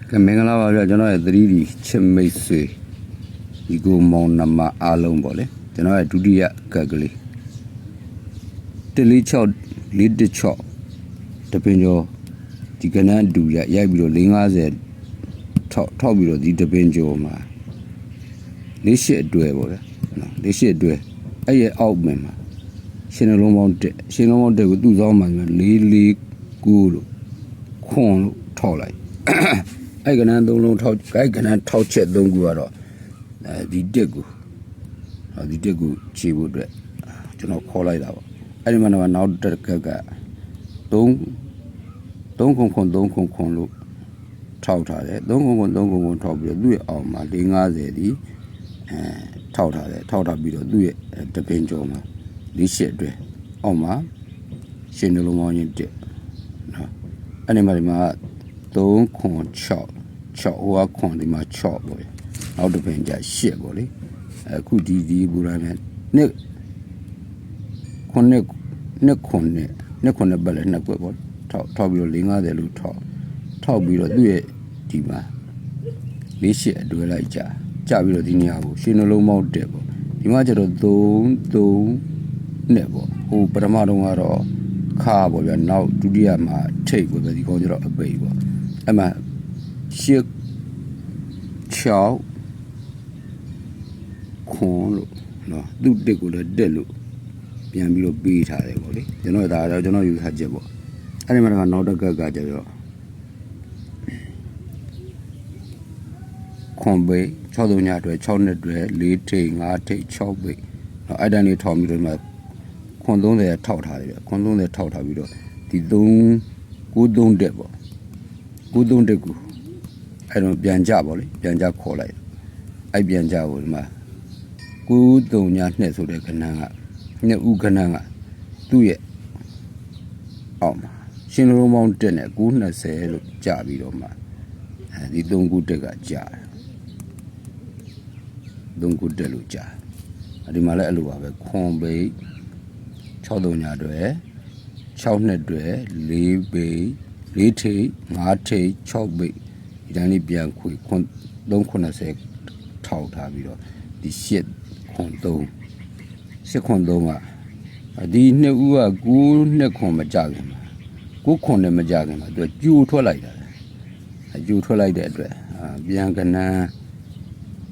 မင်္ဂလာပါဗျကျွန်တော်ရဲ့3D ချစ်မိတ်ဆွေဒီကိုမောင်နှမအားလုံးပေါ့လေကျွန်တော်ရဲ့ဒုတိယကက်ကလေး146 416တပင်ကျော်ဒီကနန်းတူရိုက်ပြီးတော့450ထောက်ပြီးတော့ဒီတပင်ကျော်မှာ48အတွဲပေါ့ဗျနော်48အတွဲအဲ့ရဲ့အောက်မှာရှင်လုံးပေါင်းတက်ရှင်လုံးပေါင်းတက်ကိုသူ့စောင်းမှာ449လို့ခွန်လို့ထောက်လိုက်အဲ့ကနန်း3လုံးထောက်အဲ့ကနန်းထောက်ချက်3ခုကတော့ဒီတက်ကိုခြေဖို့အတွက်ကျွန်တော်ခေါ်လိုက်တာပေါ့အဲ့ဒီမှာနောက်တက်ကက3ခုခွန်လို့ထောက်ထားတယ်3ခုခွန်ထောက်ပြီးတော့သူ့ရဲ့အောက်မှာ450ဒီထောက်ထားတယ်ထောက်ထားပြီးတော့သူ့ရဲ့တပင်ကျော်မှာ48အတွဲအောက်မှာရှင်နှလုံးပေါင်းရင်တက်နော်အဲ့ဒီမှာ3ခွန်6ဟိုကခွန်ဒီမှာ6ပေါ့နောက်တစ်ပင်ကျ8ပေါ့လေအခုဒီဘူရာနဲ့နှစ်ခွန်နဲ့ပတ်လဲနှစ်ကွက်ပေါ့ထောက်ပြီးတော့450လို့ထောက်ပြီးတော့သူ့ရဲ့ဒီမှာ48အတွဲလိုက်ကြပြီးတော့ဒီနေရာကိုရှင်နှလုံးပေါင်းတက်ပေါ့ဒီမှာကျတော့3နဲ့ပေါ့ဟိုပထမတော့ကတော့ခါပေါ့ဗျာနောက်ဒုတိယမှာထိတ်ပေါ့ဗျာဒီကောင်ကျတော့အပိတ်ပေါ့အဲ့မှာ6ခွန်လို့နော်သူ့တက်ကိုလည်းတက်လို့ပြန်ပြီးတော့ပေးထားတယ်ပေါ့လေကျွန်တော်ဒါတော့ကျွန်တော်ယူထားချက်ပေါ့အဲ့ဒီမှာနောက်တစ်ကက်ကကျတော့ခွန်ပိတ်6ညအတွက်6နှစ်အတွက်4ထိပ်5ထိပ်6ပိတ်နော်အဲ့တန်းလေးထောင်ပြီးတော့မှခွန်30ထောက်ထားတယ်ဗျခွန်30ထောက်ထားပြီးတော့ဒီ93တက်ပေါ့93တက်ကိုအဲ့တော့ပြန်ကြပေါ့လေပြန်ကြခေါ်လိုက်အဲ့ပြန်ကြကိုဒီမှာ93ည2ဆိုတဲ့ခဏကနှစ်ဦးခဏကသူ့ရဲ့အောက်မှာရှင်လုံးပေါင်းတက်နဲ့920လို့ကြပြီးတော့မှဒီ3ခုတက်ကကြာ3ခုတက်လို့ကြာဒီမှာလည်းအဲ့လိုပါပဲခွန်ပိတ်63ညအတွက်6နှစ်အတွက်4ပိတ်4ထိပ်5ထိပ်6ပိတ်ဒီတိုင်းလေးပြန်ခွေခွန်390ထောက်ထားပြီးတော့ဒီ8ခွန်3ကဒီနှစ်ဦးက9နှစ်ခွန်မကြခင်မှာ9ခွန်နဲ့မကြခင်မှာသူကြိုထွက်လိုက်တာကြိုထွက်လိုက်တဲ့အတွက်ပြန်ကနန်း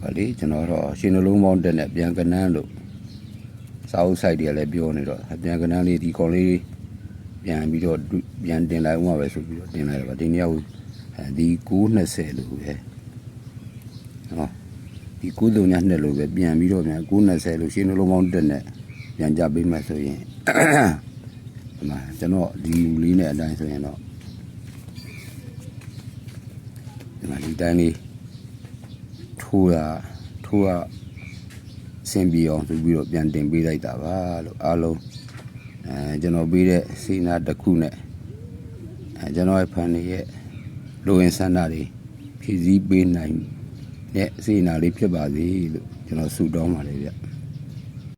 ဗာလေကျွန်တော်တော့ရှင်နှလုံးပေါင်းတက်နဲ့ပြန်ကနန်းလို့စာအုပ်ဆိုင်တွေကလည်းပြောနေတော့ပြန်ကနန်းလေးဒီကောင်လေးပြန်ပြီးတော့ပြန်တင်လိုက်ဦးမှာပဲဆိုပြီးတော့တင်လိုက်တော့ဒီနေ့ကဒီ920လို့ပဲနော်ဒီ93ည2လို့ပဲပြန်ပြီးတော့ပြန်920လို့ရှင်နှလုံးပေါင်းတက်နဲ့ပြန်ကြပေးမှဆိုရင်ဒီမှာကျွန်တော်ဒီလူလေးနဲ့အတိုင်းဆိုရင်တော့ဒီမှာဒီတိုင်းလေးထိုးတာဆင်ပြေအောင်ဆိုပြီးတော့ပြန်တင်ပေးလိုက်တာပါလို့အားလုံးကျွန်တော်ပေးတဲ့စီနာတစ်ခုနဲ့ကျွန်တော်ရဲ့ဖန်တွေရဲ့လိုရင်ဆန္ဒတွေဖြည့်ဆည်းပေးနိုင်တဲ့စီနာလေးဖြစ်ပါစေလို့ကျွန်တော်ဆုတောင်းပါတယ်ဗျ